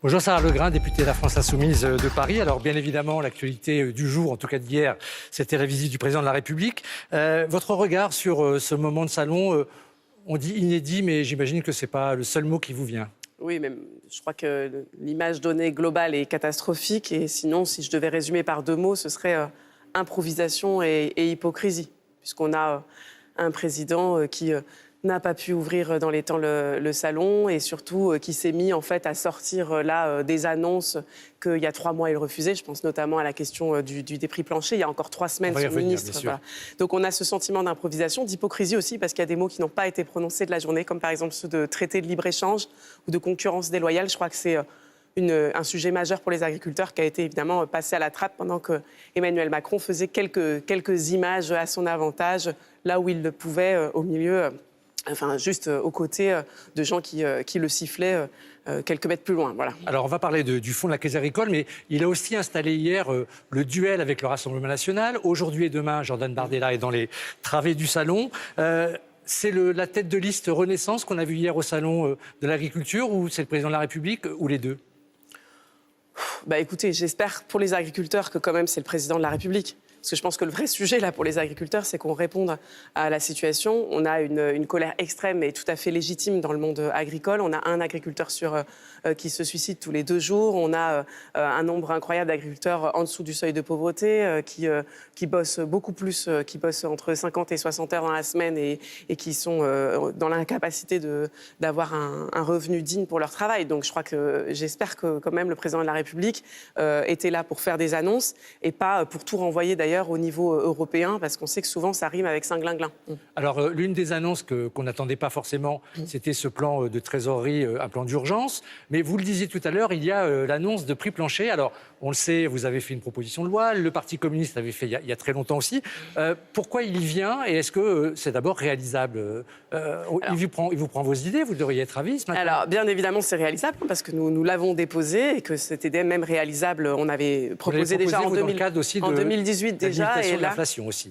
Bonjour Sarah Legrain, députée de la France Insoumise de Paris. Alors bien évidemment, l'actualité du jour, en tout cas d'hier, c'était la visite du président de la République. Votre regard sur ce moment de salon, on dit inédit, mais j'imagine que ce n'est pas le seul mot qui vous vient. Oui, mais je crois que l'image donnée globale est catastrophique. Et sinon, si je devais résumer par deux mots, ce serait improvisation et hypocrisie. Puisqu'on a un président qui n'a pas pu ouvrir dans les temps le salon et surtout qui s'est mis en fait à sortir là des annonces qu'il y a 3 mois il refusait. Je pense notamment à la question des prix planchers. Il y a encore 3 semaines, son ministre. Voilà. Donc on a ce sentiment d'improvisation, d'hypocrisie aussi, parce qu'il y a des mots qui n'ont pas été prononcés de la journée, comme par exemple ceux de traité de libre-échange ou de concurrence déloyale. Je crois que c'est un sujet majeur pour les agriculteurs qui a été évidemment passé à la trappe pendant que Emmanuel Macron faisait quelques images à son avantage, là où il le pouvait, au milieu... Enfin, juste aux côtés de gens qui le sifflaient quelques mètres plus loin. Voilà. Alors, on va parler du fond de la Caisse agricole, mais il a aussi installé hier le duel avec le Rassemblement national. Aujourd'hui et demain, Jordan Bardella est dans les travées du salon. C'est la tête de liste Renaissance qu'on a vu hier au salon de l'agriculture, ou c'est le président de la République, ou les deux? Écoutez, j'espère pour les agriculteurs que quand même c'est le président de la République. Parce que je pense que le vrai sujet là pour les agriculteurs, c'est qu'on réponde à la situation. On a une colère extrême et tout à fait légitime dans le monde agricole. On a un agriculteur qui se suicide tous les 2 jours. On a un nombre incroyable d'agriculteurs en dessous du seuil de pauvreté qui bossent beaucoup plus, qui bossent entre 50 et 60 heures dans la semaine et qui sont dans l'incapacité d'avoir un revenu digne pour leur travail. Donc j'espère que quand même le président de la République était là pour faire des annonces et pas pour tout renvoyer d'ailleurs au niveau européen, parce qu'on sait que souvent ça rime avec Saint-Glinglin. Alors, l'une des annonces qu'on n'attendait pas forcément, c'était ce plan de trésorerie, un plan d'urgence. Mais vous le disiez tout à l'heure, il y a l'annonce de prix plancher. Alors, on le sait, vous avez fait une proposition de loi, le Parti communiste l'avait fait il y a très longtemps aussi. Pourquoi il y vient et est-ce que c'est d'abord réalisable? Il vous prend vos idées, vous devriez être ravis ce matin. Alors, bien évidemment, c'est réalisable parce que nous l'avons déposé et que c'était même réalisable. On avait proposé déjà en 2018 déjà. Et là, aussi.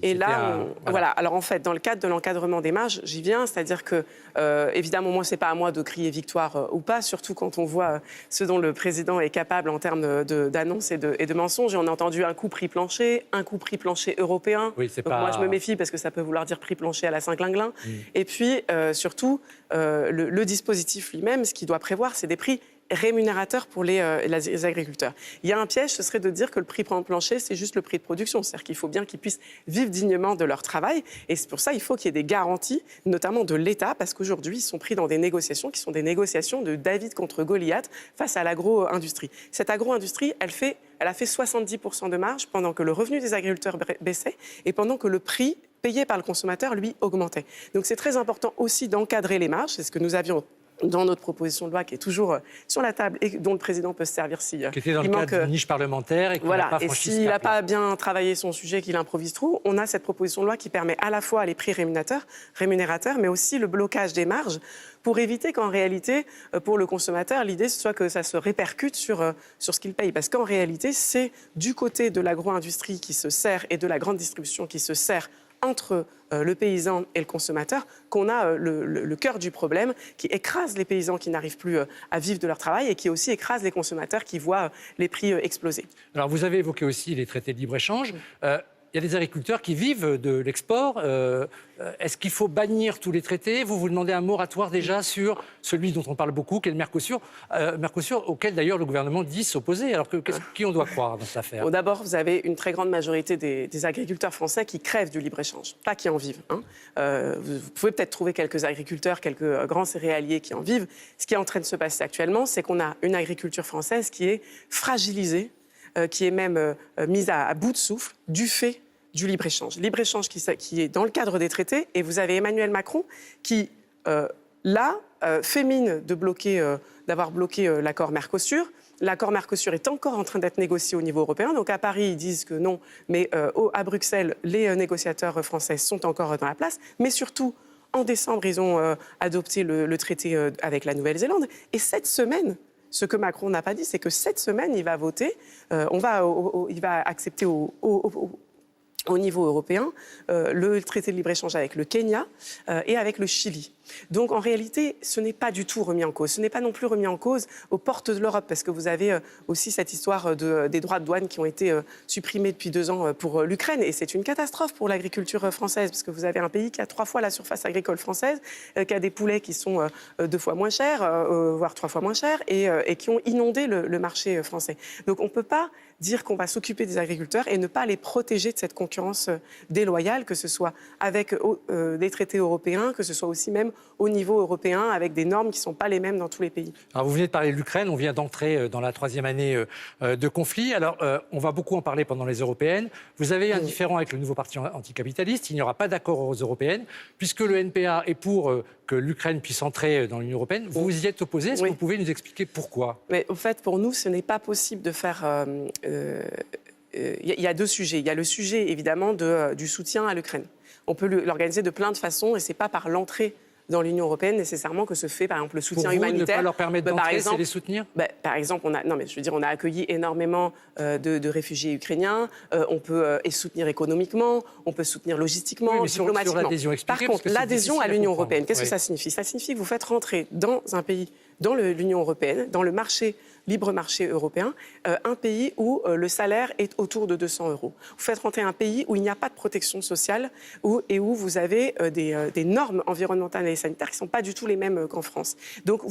Voilà. Alors en fait, dans le cadre de l'encadrement des marges, j'y viens. C'est-à-dire que, évidemment, moi, c'est pas à moi de crier victoire ou pas, surtout quand on voit ce dont le président est capable en termes d'annonces et de mensonges. Et on a entendu un coup prix plancher européen. Oui, Donc moi, je me méfie parce que ça peut vouloir dire prix plancher à la Saint-Glinglin. Et puis, surtout, le dispositif lui-même, ce qu'il doit prévoir, c'est des prix rémunérateur pour les agriculteurs. Il y a un piège, ce serait de dire que le prix plancher, c'est juste le prix de production. C'est-à-dire qu'il faut bien qu'ils puissent vivre dignement de leur travail. Et c'est pour ça qu'il faut qu'il y ait des garanties, notamment de l'État, parce qu'aujourd'hui, ils sont pris dans des négociations qui sont des négociations de David contre Goliath face à l'agro-industrie. Cette agro-industrie, elle a fait 70% de marge pendant que le revenu des agriculteurs baissait et pendant que le prix payé par le consommateur, lui, augmentait. Donc c'est très important aussi d'encadrer les marges. C'est ce que nous avions dans notre proposition de loi qui est toujours sur la table et dont le président peut se servir si qui était dans le cadre d'une niche parlementaire et qui n'a pas franchi. Et s'il n'a pas bien travaillé son sujet, qu'il improvise trop, on a cette proposition de loi qui permet à la fois les prix rémunérateurs, mais aussi le blocage des marges pour éviter qu'en réalité, pour le consommateur, l'idée ce soit que ça se répercute sur ce qu'il paye. Parce qu'en réalité, c'est du côté de l'agro-industrie qui se sert et de la grande distribution qui se sert entre le paysan et le consommateur, qu'on a le cœur du problème, qui écrase les paysans qui n'arrivent plus à vivre de leur travail et qui aussi écrase les consommateurs qui voient les prix exploser. Alors, vous avez évoqué aussi les traités de libre-échange. Il y a des agriculteurs qui vivent de l'export. Est-ce qu'il faut bannir tous les traités? Vous demandez un moratoire déjà sur celui dont on parle beaucoup, qui est le Mercosur, auquel d'ailleurs le gouvernement dit s'opposer. Alors qui on doit croire dans cette affaire? D'abord, vous avez une très grande majorité des agriculteurs français qui crèvent du libre-échange, pas qui en vivent. Vous pouvez peut-être trouver quelques agriculteurs, quelques grands céréaliers qui en vivent. Ce qui est en train de se passer actuellement, c'est qu'on a une agriculture française qui est fragilisée, qui est même mise à bout de souffle du fait du libre-échange. Libre-échange qui est dans le cadre des traités. Et vous avez Emmanuel Macron qui, fait mine d'avoir bloqué l'accord Mercosur. L'accord Mercosur est encore en train d'être négocié au niveau européen. Donc à Paris, ils disent que non. Mais à Bruxelles, les négociateurs français sont encore dans la place. Mais surtout, en décembre, ils ont adopté le traité avec la Nouvelle-Zélande. Et cette semaine... Ce que Macron n'a pas dit, c'est que cette semaine, il va voter, il va accepter au niveau européen le traité de libre-échange avec le Kenya et avec le Chili. Donc en réalité, ce n'est pas du tout remis en cause. Ce n'est pas non plus remis en cause aux portes de l'Europe, parce que vous avez aussi cette histoire des droits de douane qui ont été supprimés depuis 2 ans pour l'Ukraine. Et c'est une catastrophe pour l'agriculture française, parce que vous avez un pays qui a 3 fois la surface agricole française, qui a des poulets qui sont 2 fois moins chers, voire 3 fois moins chers, et qui ont inondé le marché français. Donc on ne peut pas dire qu'on va s'occuper des agriculteurs et ne pas les protéger de cette concurrence déloyale, que ce soit avec des traités européens, que ce soit aussi même au niveau européen, avec des normes qui ne sont pas les mêmes dans tous les pays. Alors, vous venez de parler de l'Ukraine, on vient d'entrer dans la 3e année de conflit. Alors, on va beaucoup en parler pendant les européennes. Vous avez un différend avec le nouveau parti anticapitaliste, il n'y aura pas d'accord aux européennes, puisque le NPA est pour que l'Ukraine puisse entrer dans l'Union européenne. Vous vous y êtes opposé, est-ce que vous pouvez nous expliquer pourquoi? Mais au fait, pour nous, ce n'est pas possible de faire... Il y a 2 sujets. Il y a le sujet, évidemment, du soutien à l'Ukraine. On peut l'organiser de plein de façons, et ce n'est pas par l'entrée dans l'Union européenne nécessairement que se fait, par exemple, le soutien humanitaire. Pour vous, ne pas leur permettre d'entrer, c'est les soutenir? Par exemple, on a accueilli énormément de réfugiés ukrainiens. On peut soutenir économiquement, on peut soutenir logistiquement, diplomatiquement. Par contre, l'adhésion à l'Union européenne, qu'est-ce que ça signifie? Ça signifie que vous faites rentrer dans un pays, dans l'Union européenne, dans le libre marché européen, un pays où le salaire est autour de 200 €. Vous faites rentrer un pays où il n'y a pas de protection sociale et où vous avez des normes environnementales et sanitaires qui ne sont pas du tout les mêmes qu'en France. Donc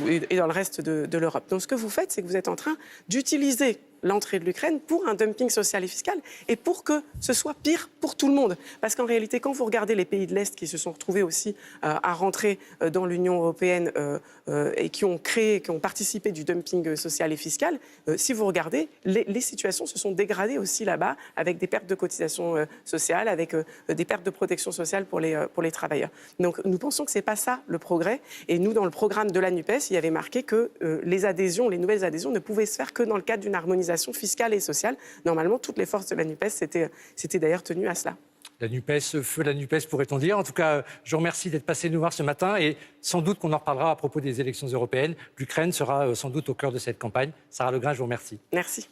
et dans le reste de l'Europe. Donc ce que vous faites, c'est que vous êtes en train d'utiliser l'entrée de l'Ukraine pour un dumping social et fiscal et pour que ce soit pire pour tout le monde. Parce qu'en réalité, quand vous regardez les pays de l'Est qui se sont retrouvés aussi à rentrer dans l'Union européenne et qui ont participé du dumping social et fiscal, si vous regardez, les situations se sont dégradées aussi là-bas avec des pertes de cotisations sociales, avec des pertes de protection sociale pour les travailleurs. Donc nous pensons que ce n'est pas ça le progrès. Et nous, dans le programme de la NUPES, il y avait marqué que les nouvelles adhésions ne pouvaient se faire que dans le cadre d'une harmonisation fiscale et sociale. Normalement, toutes les forces de la NUPES s'étaient d'ailleurs tenues à cela. La NUPES, feu la NUPES pourrait-on dire. En tout cas, je vous remercie d'être passé nous voir ce matin et sans doute qu'on en reparlera à propos des élections européennes. L'Ukraine sera sans doute au cœur de cette campagne. Sarah Legrain, je vous remercie. Merci.